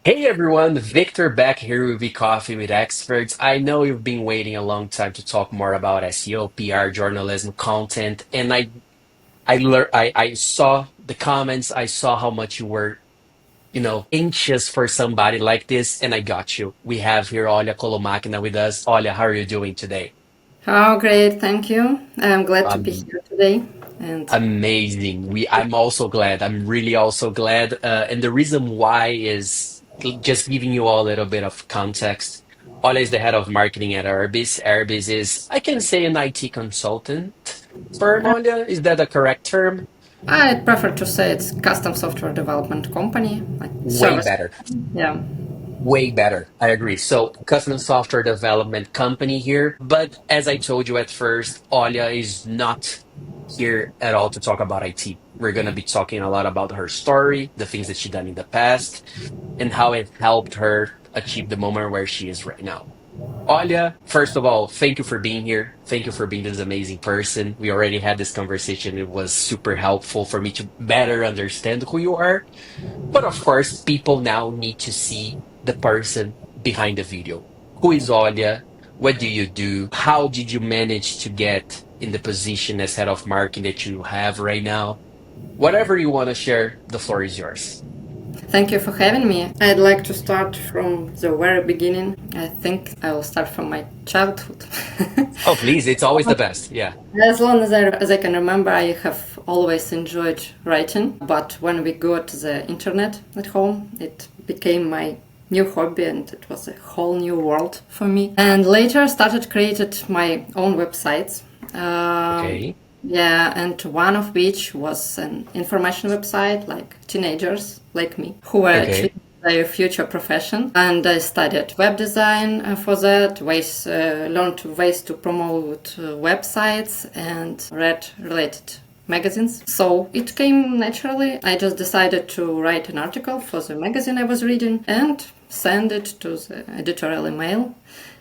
Hey everyone, Victor back here with the Coffee with Experts. I know you've been waiting a long time to talk more about SEO, PR, journalism, content, and I saw the comments, I saw how much you were, anxious for somebody like this, and I got you. We have here Olha Kolomakina with us. Olha, how are you doing today? Oh, great. Thank you. I'm glad to be Um, here today. And Amazing. I'm also glad. I'm really also glad. And the reason why is just giving you all a little bit of context. Ola is the head of marketing at Erbis. Erbis is, I can say, an IT consultant firm, Ola. Is that a correct term? I prefer to say it's custom software development company, like Way service. better. Yeah. Way better. I agree. So, custom software development company here. But as I told you at first, Olia is not here at all to talk about IT. We're going to be talking a lot about her story, the things that she done in the past, and how it helped her achieve the moment where she is right now. Olia, first of all, thank you for being here. Thank you for being this amazing person. We already had this conversation. It was super helpful for me to better understand who you are. But of course, people now need to see the person behind the video. Who is Olia? What do you do? How did you manage to get in the position as head of marketing that you have right now? Whatever you want to share, the floor is yours. Thank you for having me. I'd like to start from the very beginning. I think I will start from my childhood. Oh, please, it's always the best. Yeah. As long as I can remember, I have always enjoyed writing. But when we got the internet at home, it became my new hobby and it was a whole new world for me. And later started created my own websites. Um, Okay. yeah, and one of which was an information website like teenagers like me who were Okay. choosing their future profession. And I studied web design for that, learned ways to promote websites and read related magazines. So it came naturally. I just decided to write an article for the magazine I was reading and send it to the editorial email.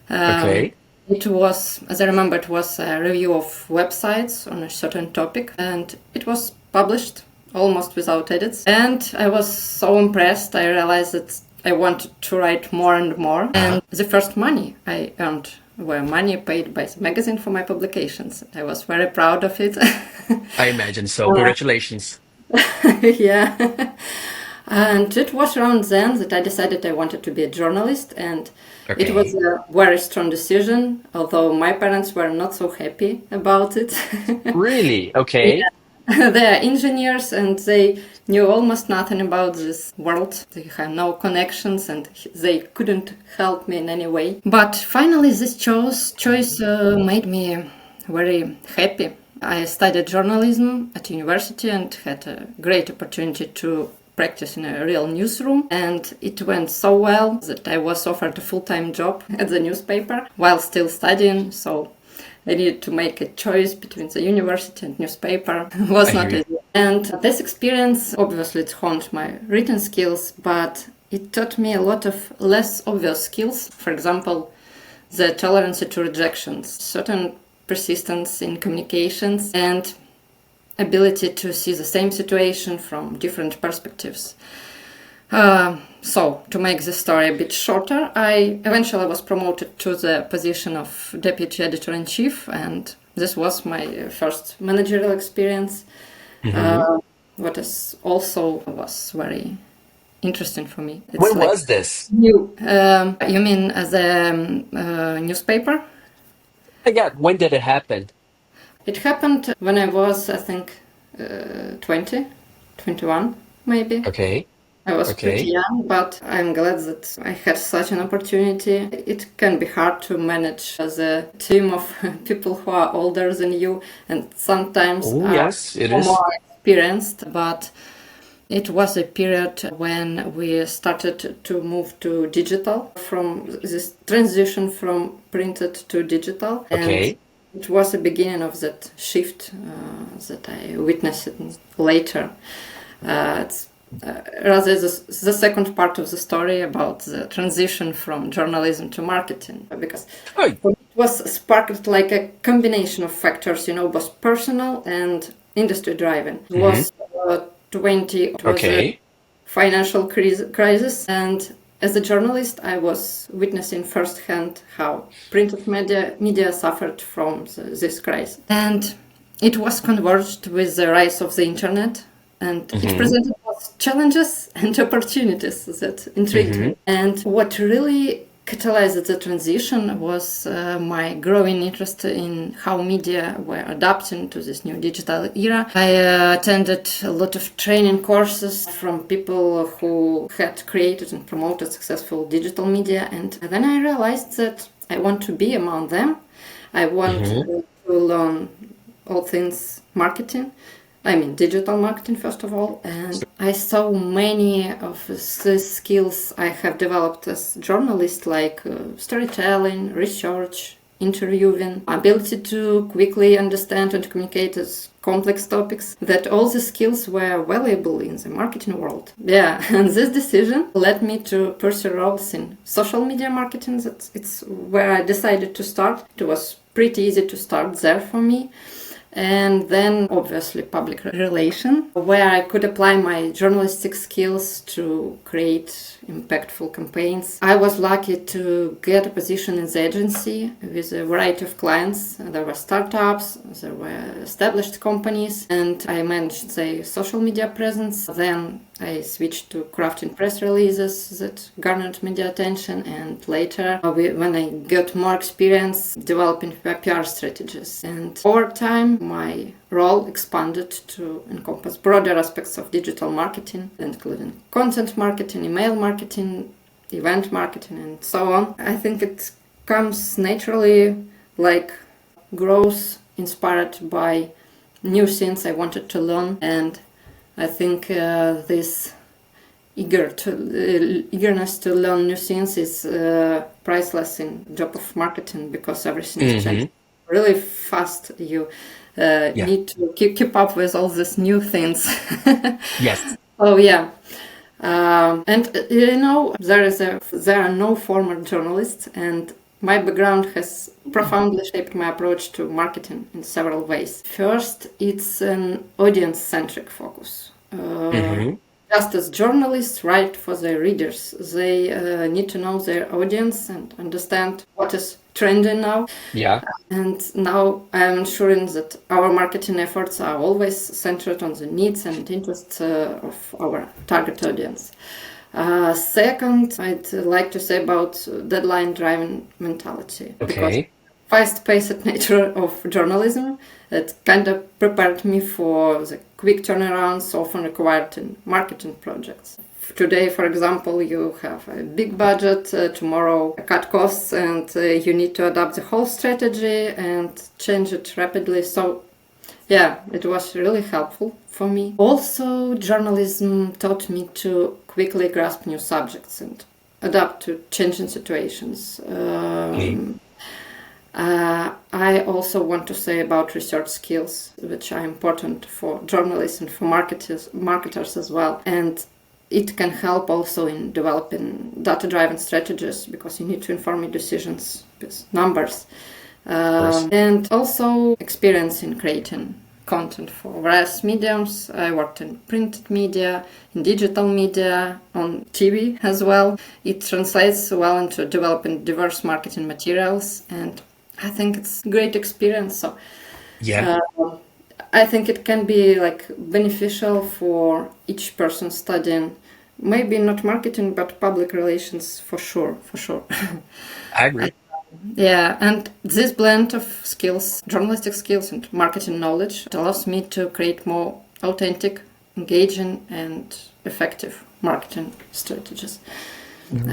Um, Okay. it was, as I remember, it was a review of websites on a certain topic, and it was published almost without edits. And I was so impressed, I realized that I wanted to write more and more. Uh-huh. And the first money I earned were money paid by the magazine for my publications. I was very proud of it. I imagine so. Congratulations. Yeah. And it was around then that I decided I wanted to be a journalist, and it was Okay. a very strong decision, although my parents were not so happy about it. Really? Yeah. Okay. They are engineers and they knew almost nothing about this world. They had no connections and they couldn't help me in any way. But finally, this choice made me very happy. I studied journalism at university and had a great opportunity to practice in a real newsroom, and it went so well that I was offered a full-time job at the newspaper while still studying. So I needed to make a choice between the university and newspaper. It was I hear not you. easy. And this experience obviously it honed my written skills, but it taught me a lot of less obvious skills. For example, the tolerance to rejections, certain persistence in communications, and ability to see the same situation from different perspectives. So, to make the story a bit shorter, I eventually was promoted to the position of deputy editor in chief, and this was my first managerial experience. Hmm. Uh, what is also was very interesting for me. It's When like was this? new. You mean as a newspaper? Yeah, when did it happen? It happened when I was, I think, 20, 21, maybe. Okay. I was pretty Okay. young, but I'm glad that I had such an opportunity. It can be hard to manage as a team of people who are older than you and sometimes Oh, are yes, it is. more experienced, but it was a period when we started to move to digital from this transition from printed to digital, and Okay. it was the beginning of that shift that I witnessed later. It's rather the second part of the story about the transition from journalism to marketing, because Oh, it was sparked like a combination of factors, both personal and industry driven. It hmm. was 20, it was a Okay. financial crisis, and as a journalist, I was witnessing firsthand how printed media suffered from this crisis. And it was converged with the rise of the internet, and it Hmm. presented both challenges and opportunities that intrigued Hmm. me. And what really catalyzed the transition was my growing interest in how media were adapting to this new digital era. I attended a lot of training courses from people who had created and promoted successful digital media, and then I realized that I want to be among them. I want Hmm. to learn all things marketing. I mean, digital marketing, first of all. And I saw many of the skills I have developed as a journalist, like storytelling, research, interviewing, ability to quickly understand and communicate as complex topics, that all the skills were valuable in the marketing world. Yeah, and this decision led me to pursue roles in social media marketing. It's where I decided to start. It was pretty easy to start there for me. And then obviously public relation, where I could apply my journalistic skills to create impactful campaigns. I was lucky to get a position in the agency with a variety of clients. There were startups, there were established companies, and I managed the social media presence. Then I switched to crafting press releases that garnered media attention, and later, when I got more experience, developing PR strategies. And over time, my role expanded to encompass broader aspects of digital marketing, including content marketing, email marketing, event marketing, and so on. I think it comes naturally, like growth inspired by new things I wanted to learn, and I think this eagerness to learn new things is priceless in job of marketing, because everything is changing Hmm. really fast. You Yeah. need to keep up with all these new things. Yes. Oh yeah. And there are no former journalists, and my background has profoundly shaped my approach to marketing in several ways. First, it's an audience-centric focus. Hmm. Just as journalists write for their readers, they need to know their audience and understand what is trending now. Yeah. And now I'm ensuring that our marketing efforts are always centered on the needs and interests of our target audience. Second, I'd like to say about deadline-driven mentality, because Okay. fast-paced nature of journalism, it kind of prepared me for the quick turnarounds often required in marketing projects. Today, for example, you have a big budget, tomorrow cut costs, and you need to adapt the whole strategy and change it rapidly. So yeah, it was really helpful for me. Also, journalism taught me to quickly grasp new subjects and adapt to changing situations. Okay. I also want to say about research skills, which are important for journalists and for marketers as well. And it can help also in developing data-driven strategies, because you need to inform your decisions with numbers. Of course. And also experience in creating content for various mediums. I worked in printed media, in digital media, on TV as well. It translates well into developing diverse marketing materials, and I think it's a great experience. So Yeah. uh, I think it can be like beneficial for each person studying, maybe not marketing but public relations, for sure, for sure. I agree. Yeah, and this blend of skills, journalistic skills and marketing knowledge, it allows me to create more authentic, engaging, and effective marketing strategies.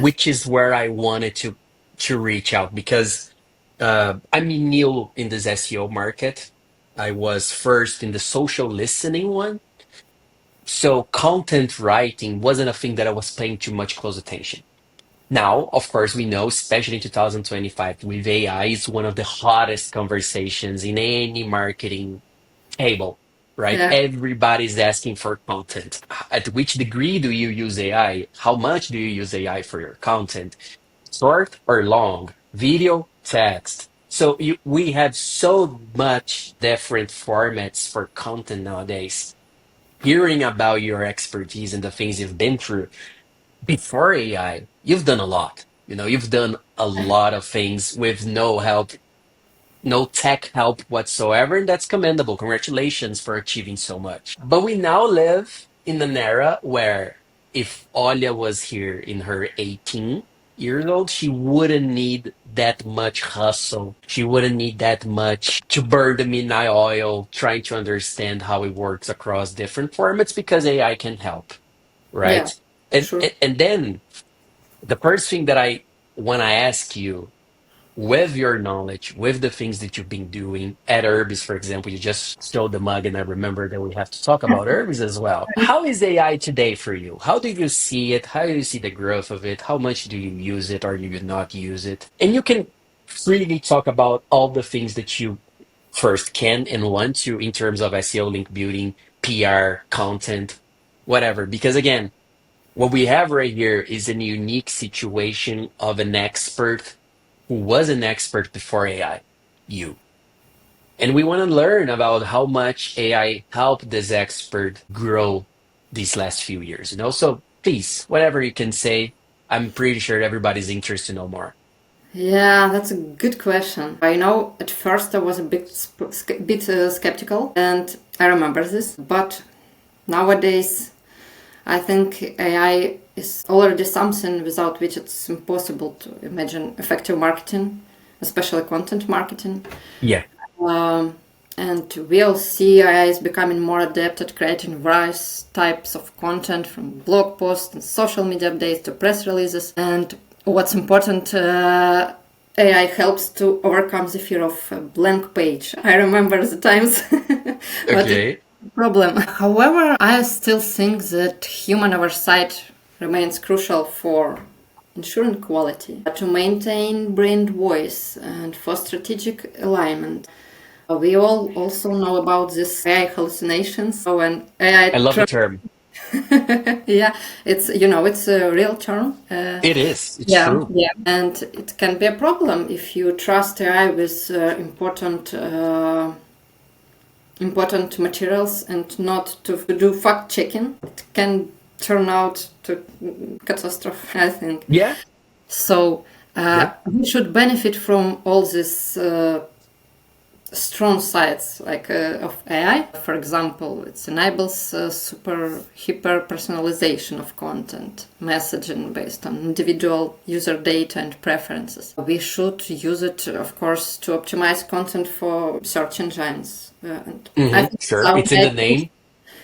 Which is where I wanted to reach out because I'm new in this SEO market. I was first in the social listening one. So content writing wasn't a thing that I was paying too much close attention. Now, of course, we know, especially in 2025, with AI, is one of the hottest conversations in any marketing table, right? Yeah, Everybody's asking for content. At which degree do you use AI? How much do you use AI for your content? Short or long? Video, text. So we have so much different formats for content nowadays. Hearing about your expertise and the things you've been through before AI. you've done a lot. You've done a lot of things with no help, no tech help whatsoever, and that's commendable. Congratulations for achieving so much. But we now live in an era where if Olya was here in her 18 years old, she wouldn't need that much hustle. She wouldn't need that much to burn the midnight oil trying to understand how it works across different formats because AI can help, Yeah, right? And sure. and then the first thing that I want to ask you, with your knowledge, with the things that you've been doing at Erbis, for example, you just showed the mug, and I remember that we have to talk about Erbis as well. How is AI today for you? How do you see it? How do you see the growth of it? How much do you use it or do you not use it? And you can freely talk about all the things that you first can and want to in terms of SEO, link building, PR, content, whatever. Because again, what we have right here is a unique situation of an expert who was an expert before AI, you. And we want to learn about how much AI helped this expert grow these last few years. So please, whatever you can say, I'm pretty sure everybody's interested to know more. Yeah, that's a good question. I know at first I was a bit skeptical, and I remember this. But nowadays, I think AI is already something without which it's impossible to imagine effective marketing, especially content marketing. Yeah. Um, and we all see AI is becoming more adept at creating various types of content, from blog posts and social media updates to press releases. And what's important, AI helps to overcome the fear of a blank page. I remember the times, but it's Okay. a problem. However, I still think that human oversight remains crucial for ensuring quality, to maintain brand voice, and for strategic alignment. We all also know about this AI hallucinations. So when I AI, love the term. yeah, it's a real term. It is. It's Yeah, true. yeah, and it can be a problem if you trust AI with important materials and not to do fact checking. It can turn out to catastrophe, I think. Yeah. So Yeah. we should benefit from all this strong sides of AI. For example, it enables super hyper personalization of content, messaging based on individual user data and preferences. We should use it, of course, to optimize content for search engines. And I think Sure. without It's in AI the tools, name.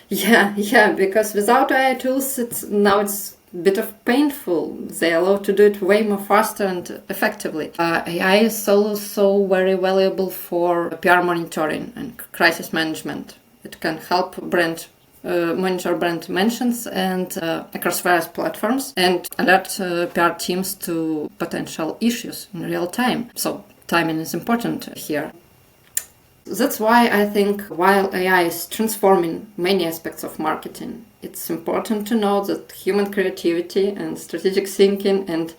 yeah, because without AI tools, it's a bit of painful. They allow to do it way more faster and effectively. AI is also very valuable for PR monitoring and crisis management. It can help monitor brand mentions and across various platforms and alert PR teams to potential issues in real time. So timing is important here. That's why I think while AI is transforming many aspects of marketing, it's important to know that human creativity and strategic thinking and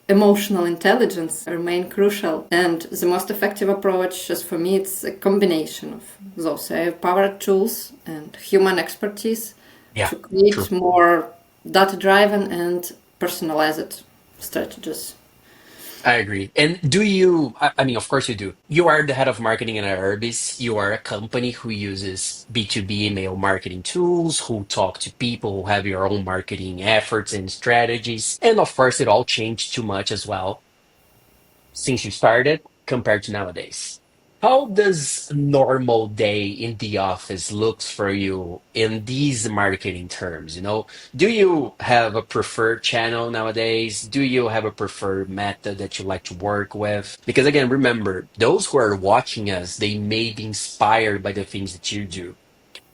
emotional intelligence remain crucial. And the most effective approach, just for me, it's a combination of those AI-powered tools and human expertise Yeah. to create True. more data-driven and personalized strategies. I agree. And do you, I mean, of course you do. You are the head of marketing at Erbis. You are a company who uses B2B email marketing tools, who talk to people, who have your own marketing efforts and strategies. And of course, it all changed too much as well since you started compared to nowadays. How does a normal day in the office looks for you in these marketing terms? Do you have a preferred channel nowadays? Do you have a preferred method that you like to work with? Because again, remember, those who are watching us, they may be inspired by the things that you do.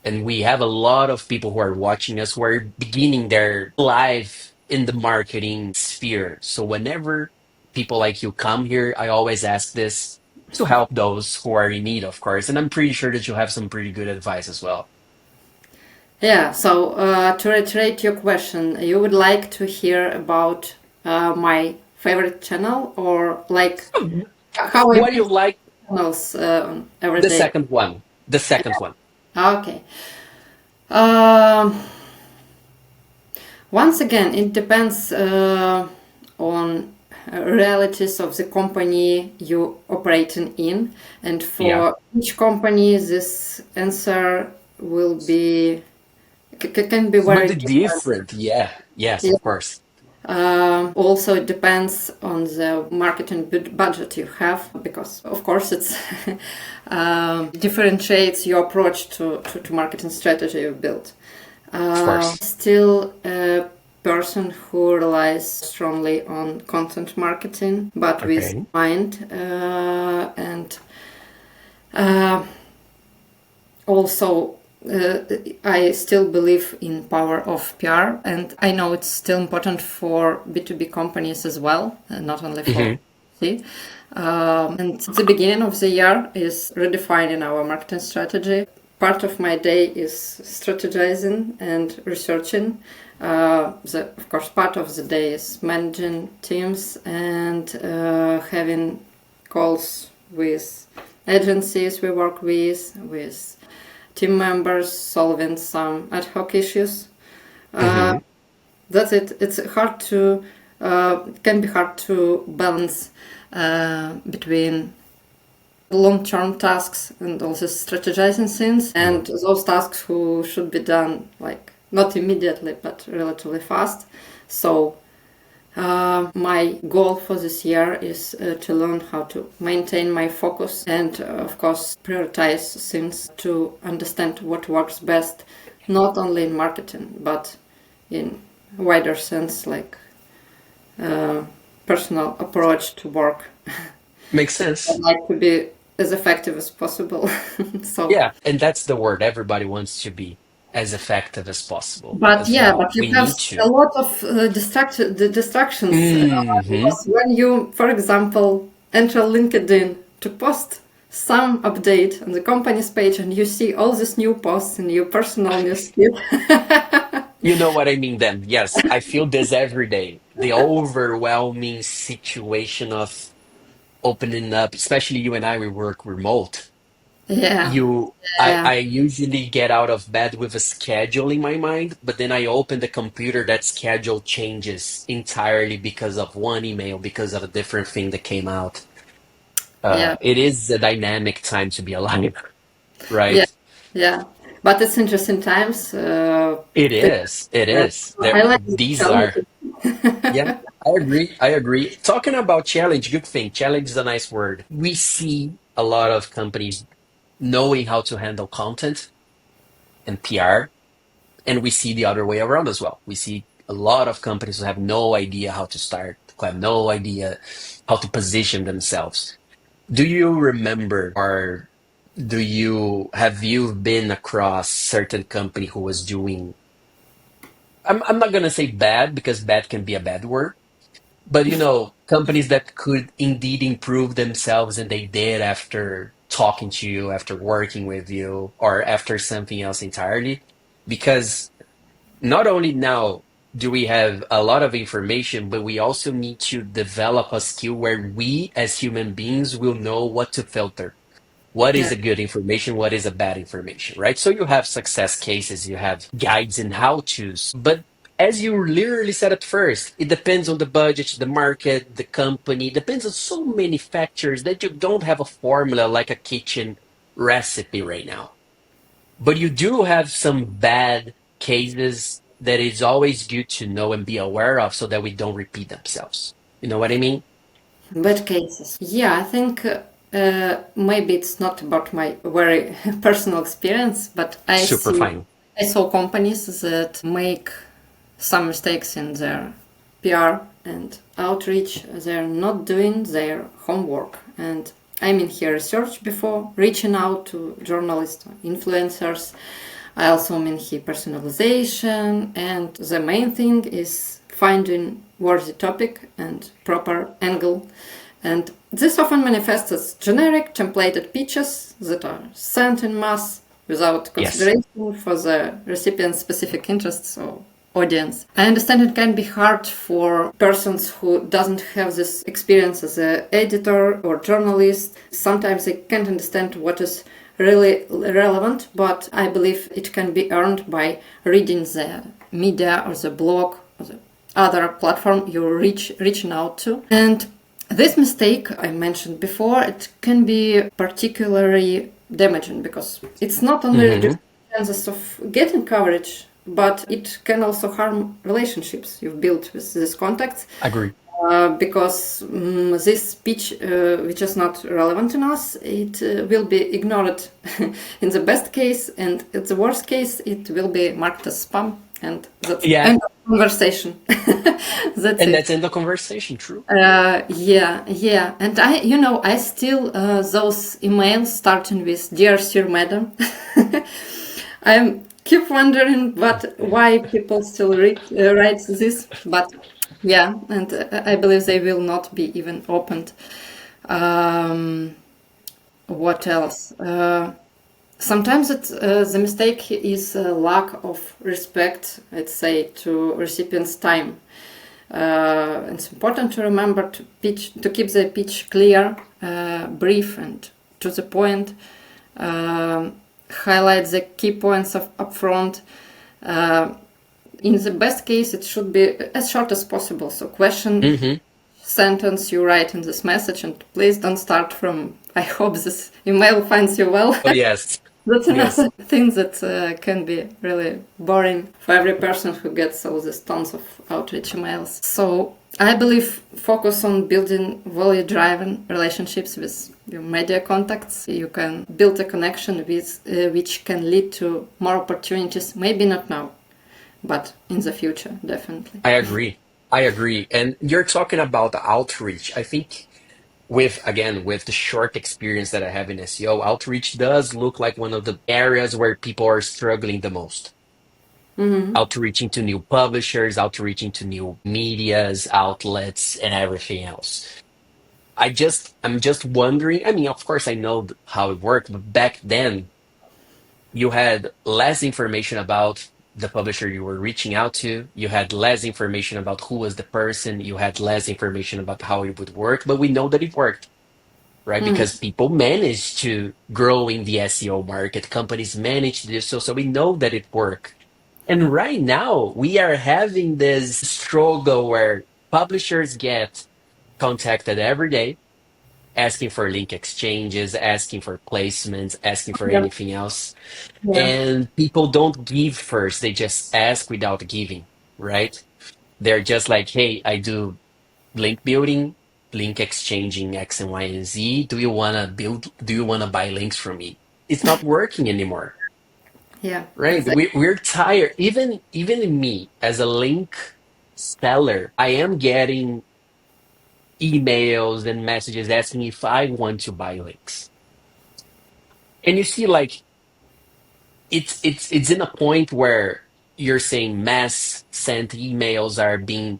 And we have a lot of people who are watching us who are beginning their life in the marketing sphere. So whenever people like you come here, I always ask this to help those who are in need, of course. And I'm pretty sure that you have some pretty good advice as well. Yeah, so to reiterate your question, you would like to hear about my favorite channel or like how I What do you manage like? channels every The day? second one. The second one. Okay. Um, Once again, it depends on realities of the company you operating in, and Yeah. for each company this answer will be can be But very the different. different, yeah. Yes, Yeah. of course. Also, it depends on the marketing budget you have, because, of course, it's differentiates your approach to marketing strategy you build. Of course. Still, a person who relies strongly on content marketing, but with Okay. mind and uh, also I still believe in power of PR, and I know it's still important for B2B companies as well, not only for Hmm. C. And the beginning of the year is redefining our marketing strategy. Part of my day is strategizing and researching. Of course, part of the day is managing teams and having calls with agencies we work with team members, solving some ad hoc issues. Uh, Hmm. that's it. It's hard to it can be hard to balance between long-term tasks and also strategizing things, Yeah. and those tasks who should be done like not immediately but relatively fast. So my goal for this year is to learn how to maintain my focus and, of course, prioritize things to understand what works best, not only in marketing, but in wider sense, like uh, personal approach to work. Makes I'd sense. like to be as effective as possible. So, Yeah, and that's the word. Everybody wants to be as effective as possible but as yeah, well. but you We have need a to. lot of distractions. Hmm. Because when you, for example, enter LinkedIn to post some update on the company's page and you see all these new posts in your personal newsfeed. You know what I mean then. Yes, I feel this every day. The overwhelming situation of opening up, especially you and I, we work remote. Yeah, I yeah, usually get out of bed with a schedule in my mind, but then I open the computer, that schedule changes entirely because of one email, because of a different thing that came out. yeah, It is a dynamic time to be alive, yeah, right? yeah. But it's interesting times. It is. It Yeah. is. There, I like the these are, challenges. yeah, I agree. I agree. Talking about challenge, good thing. Challenge is a nice word. We see a lot of companies knowing how to handle content and PR, and we see the other way around as well. We see a lot of companies who have no idea how to start, who have no idea how to position themselves. Do you remember, or have you been across certain company who was doing, I'm not gonna say bad because bad can be a bad word, but companies that could indeed improve themselves and they did after talking to you, after working with you, or after something else entirely? Because not only now do we have a lot of information, but we also need to develop a skill where we as human beings will know what to filter. What is Yeah, a good information? What is a bad information, right? So you have success cases, you have guides and how to's. But as you literally said at first, it depends on the budget, the market, the company, depends on so many factors that you don't have a formula like a kitchen recipe right now. But you do have some bad cases that is always good to know and be aware of so that we don't repeat themselves. You know what I mean? bad cases. Yeah, I think maybe it's not about my very personal experience, but Super fine. I saw companies that make some mistakes in their PR and outreach. They're not doing their homework. And I mean here research before reaching out to journalists, influencers. I also mean here personalization, and the main thing is finding worthy topic and proper angle. And this often manifests as generic templated pitches that are sent in mass without Yes. consideration for the recipient's specific interests or audience. I understand it can be hard for persons who doesn't have this experience as an editor or journalist. Sometimes they can't understand what is really relevant, but I believe it can be earned by reading the media or the blog or the other platform you're reaching out to. And this mistake I mentioned before, it can be particularly damaging because it's not only reducing chances of getting coverage, but it can also harm relationships you've built with these contacts. Agree. Because this speech, which is not relevant in us, it will be ignored in the best case, and in the worst case, it will be marked as spam, and that's Yeah, end of conversation. That's and it. that's in the conversation. True. Yeah, and I still those emails starting with "Dear Sir, Madam." I keep wondering why people still write this, but yeah, and I believe they will not be even opened. Um, what else? Sometimes the mistake is a lack of respect, I'd say, to recipients' time. It's important to remember to keep the pitch clear, brief, and to the point. Highlight the key points up front. In the best case, it should be as short as possible. So, question, sentence you write in this message, and please don't start from "I hope this email finds you well." Oh, yes. That's Yes. another thing that can be really boring for every person who gets all these tons of outreach emails. So I believe focus on building value-driven relationships with your media contacts. You can build a connection with which can lead to more opportunities. Maybe not now, but in the future, definitely. I agree. I agree. And you're talking about the outreach. I think with the short experience that I have in SEO, outreach does look like one of the areas where people are struggling the most. Outreaching to new publishers, outreaching to new medias, outlets, and everything else. I'm just wondering. I mean, of course, I know how it worked, but back then you had less information about the publisher you were reaching out to. You had less information about who was the person. You had less information about how it would work, but we know that it worked, right? Because people managed to grow in the SEO market. Companies managed to do so. So we know that it worked. And right now we are having this struggle where publishers get contacted every day asking for link exchanges, asking for placements, asking for Yeah, anything else. yeah, And people don't give first, they just ask without giving, right? They're just like, hey, I do link building, link exchanging X and Y and Z. Do you want to buy links from me? It's not working anymore, yeah, right? exactly. We're tired. Even me as a link seller, I am getting emails and messages asking if I want to buy links. And you see, like, it's in a point where you're saying mass sent emails are being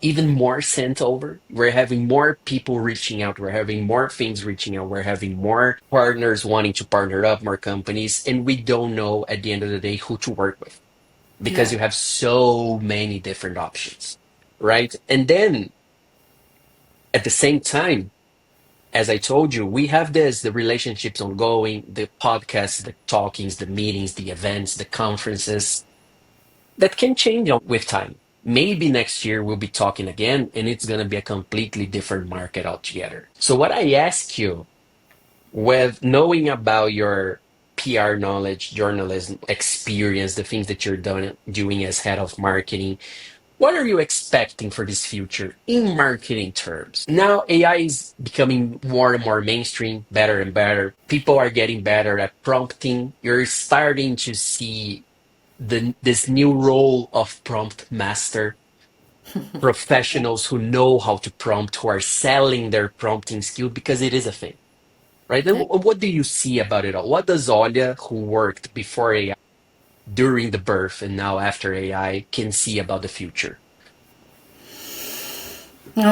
even more sent over. We're having more people reaching out. We're having more things reaching out. We're having more partners wanting to partner up, more companies, and we don't know at the end of the day who to work with because Yeah, you have so many different options, right? And then at the same time, as I told you, we have the relationships ongoing, the podcasts, the talkings, the meetings, the events, the conferences that can change with time. Maybe next year we'll be talking again and it's going to be a completely different market altogether. So, what I ask you, with knowing about your PR knowledge, journalism experience, the things that you're doing as head of marketing, what are you expecting for this future in marketing terms? Now, AI is becoming more and more mainstream, better and better. People are getting better at prompting. You're starting to see this new role of prompt master, professionals who know how to prompt, who are selling their prompting skill because it is a thing, right? Then yeah. what do you see about it all? What does Olya, who worked before AI, during the birth, and now after AI, can see about the future?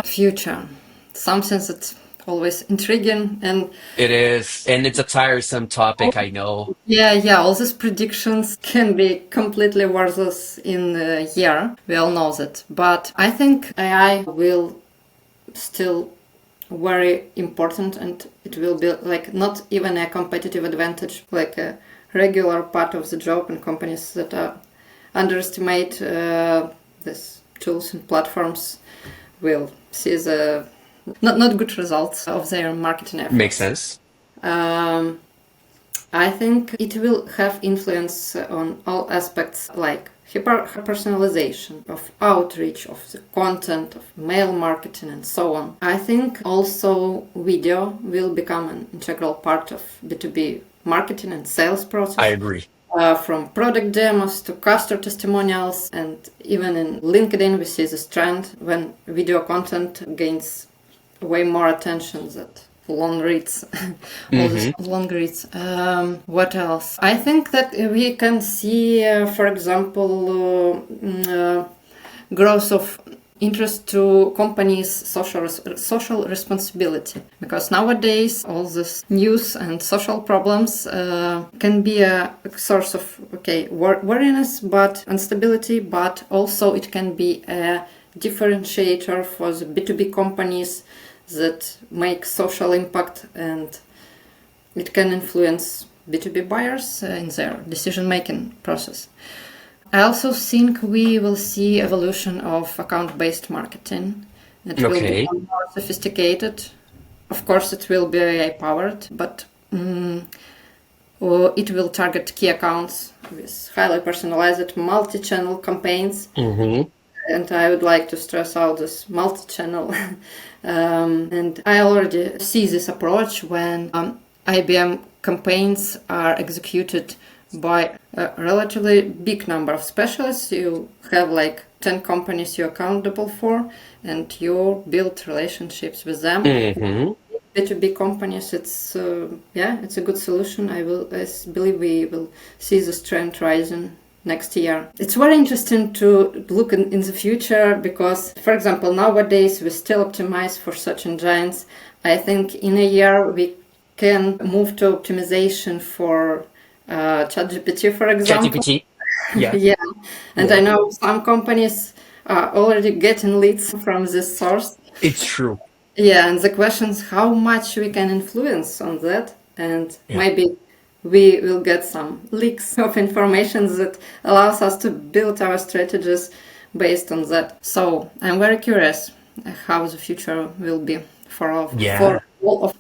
Future, something that's always intriguing and It is, and it's a tiresome topic, I know. yeah, all these predictions can be completely worthless in a year. We all know that. But I think AI will still very important and it will be like not even a competitive advantage, like a regular part of the job in companies that underestimate this tools and platforms will see the not good results of their marketing efforts. Makes sense. I think it will have influence on all aspects like hyper-personalization of outreach, of the content, of mail marketing, and so on. I think also video will become an integral part of B2B marketing and sales process. I agree. From product demos to customer testimonials, and even in LinkedIn we see this trend when video content gains way more attention than long reads. All these long reads. What else? I think that we can see, for example, growth of interest to companies' social responsibility, because nowadays all this news and social problems can be a source of worriness, but instability, but also it can be a differentiator for the B2B companies that make social impact, and it can influence B2B buyers in their decision-making process. I also think we will see evolution of account-based marketing. It will become more sophisticated. Of course, it will be AI-powered, but it will target key accounts with highly personalized multi-channel campaigns. And I would like to stress out this multi-channel. And I already see this approach when IBM campaigns are executed by a relatively big number of specialists. You have like 10 companies you're accountable for, and you build relationships with them. B2B companies, it's a good solution. I believe we will see this trend rising next year. It's very interesting to look in the future because, for example, nowadays we still optimize for search engines. I think in a year we can move to optimization for ChatGPT, for example. ChatGPT, yeah. Yeah, and I know some companies are already getting leads from this source. It's true. Yeah, and the question is how much we can influence on that, and maybe we will get some leaks of information that allows us to build our strategies based on that. So I'm very curious how the future will be for all of.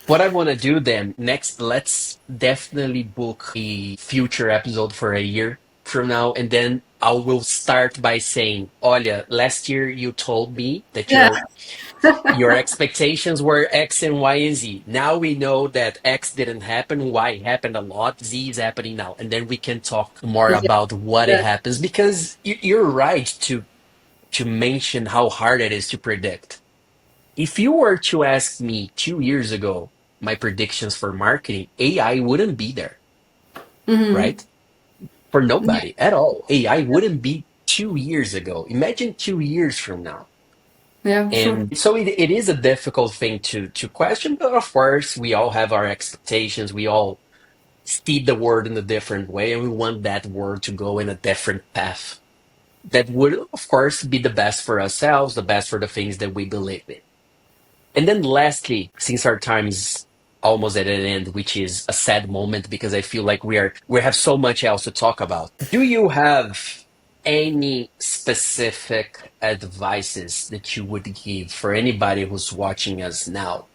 What I want to do then next, let's definitely book a future episode for a year from now, and then I will start by saying, Olha, last year you told me that your expectations were X and Y and Z. Now we know that X didn't happen, Y happened a lot, Z is happening now, and then we can talk more about what it happens, because you're right to mention how hard it is to predict. If you were to ask me 2 years ago my predictions for marketing, AI wouldn't be there, right? For nobody at all. AI wouldn't be 2 years ago. Imagine 2 years from now. Yeah, sure. And so it is a difficult thing to question, but of course, we all have our expectations. We all see the world in a different way, and we want that world to go in a different path. That would, of course, be the best for ourselves, the best for the things that we believe in. And then lastly, since our time is almost at an end, which is a sad moment because I feel like we have so much else to talk about. Do you have any specific advices that you would give for anybody who's watching us now?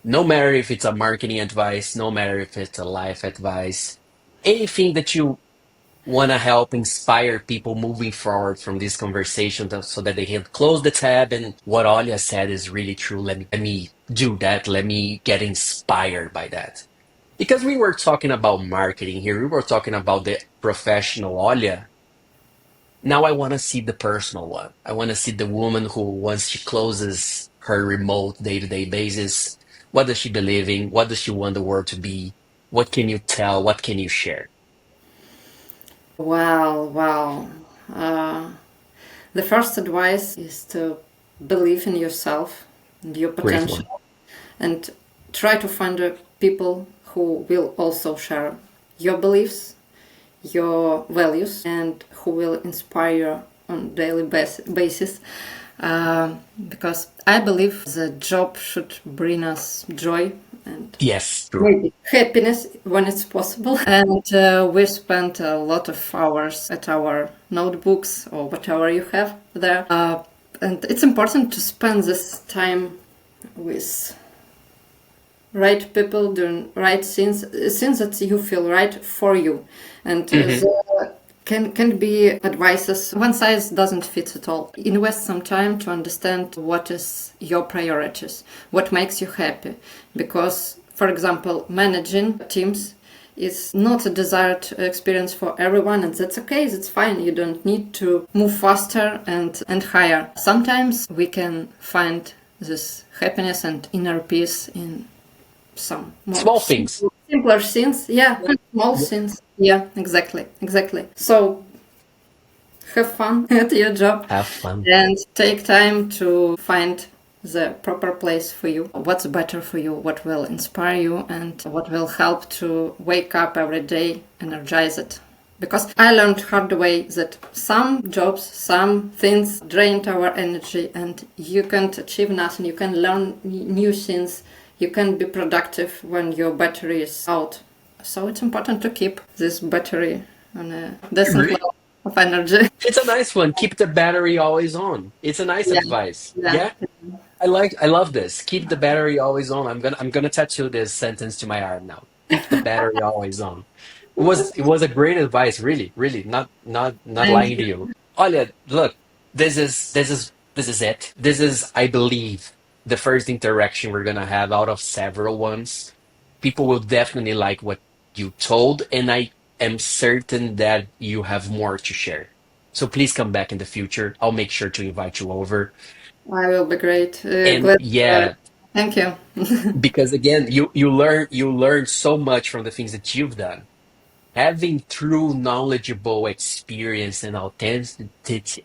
No matter if it's a marketing advice, no matter if it's a life advice, anything that you want to help inspire people moving forward from this conversation so that they can close the tab and what Olya said is really true. Let me do that. Let me get inspired by that. Because we were talking about marketing here. We were talking about the professional Olya. Now I want to see the personal one. I want to see the woman who, once she closes her remote day-to-day basis, what does she believe in? What does she want the world to be? What can you tell? What can you share? Wow. The first advice is to believe in yourself and your Great potential, one. and try to find people who will also share your beliefs, your values, and who will inspire you on daily basis. Because I believe the job should bring us joy and Yes, true. maybe happiness when it's possible. And we spent a lot of hours at our notebooks or whatever you have there. And it's important to spend this time with right people doing right things that you feel right for you. And Hmm. there can be advices. One size doesn't fit at all. Invest some time to understand what is your priorities, what makes you happy. Because, for example, managing teams is not a desired experience for everyone, and that's okay, that's fine. You don't need to move faster and higher. Sometimes we can find this happiness and inner peace in some more Small things. simpler things. Yeah, small Yeah. things. Yeah, exactly, exactly. So have fun at your job Have fun. and take time to find the proper place for you. What's better for you, what will inspire you, and what will help to wake up every day, energize it. Because I learned hard way that some jobs, some things drained our energy, and you can't achieve nothing. You can learn new things. You can be productive when your battery is out. So it's important to keep this battery on a decent Agree. level of energy. It's a nice one. Keep the battery always on. It's a nice Yeah, advice. yeah. Yeah, I love this. Keep the battery always on. I'm gonna tattoo this sentence to my arm now. Keep the battery always on. It was a great advice, really, really. Not Thank lying you. to you. Olha, look, this is it. This is, I believe, the first interaction we're gonna have out of several ones. People will definitely like what you told, and I am certain that you have more to share. So please come back in the future. I'll make sure to invite you over. I will be great. And Glad. yeah, Thank you. because again, you learn so much from the things that you've done. Having true knowledgeable experience and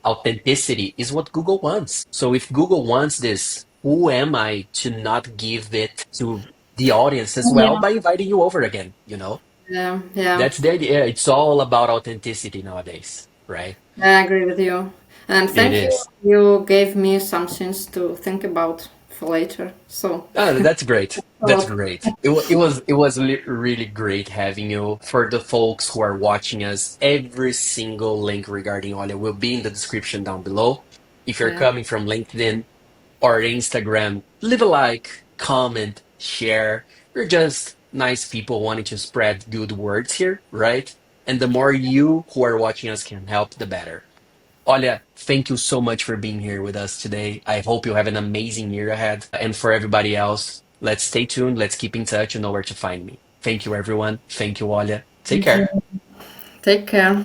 authenticity is what Google wants. So if Google wants this, who am I to not give it to the audience as well Yeah. by inviting you over again, you know? Yeah, yeah. That's the idea. It's all about authenticity nowadays, right? I agree with you. And It thank you. is. You gave me some things to think about for later. So, Oh, that's great. a That's lot. great. It was really great having you. For the folks who are watching us, every single link regarding Olha will be in the description down below. If you're Yeah. coming from LinkedIn or Instagram, leave a like, comment, share. We're just nice people wanting to spread good words here, right? And the more you who are watching us can help, the better. Olha, thank you so much for being here with us today. I hope you have an amazing year ahead. And for everybody else, let's stay tuned. Let's keep in touch. You know where to find me. Thank you, everyone. Thank you, Olha. Take Thank care. you. Take care.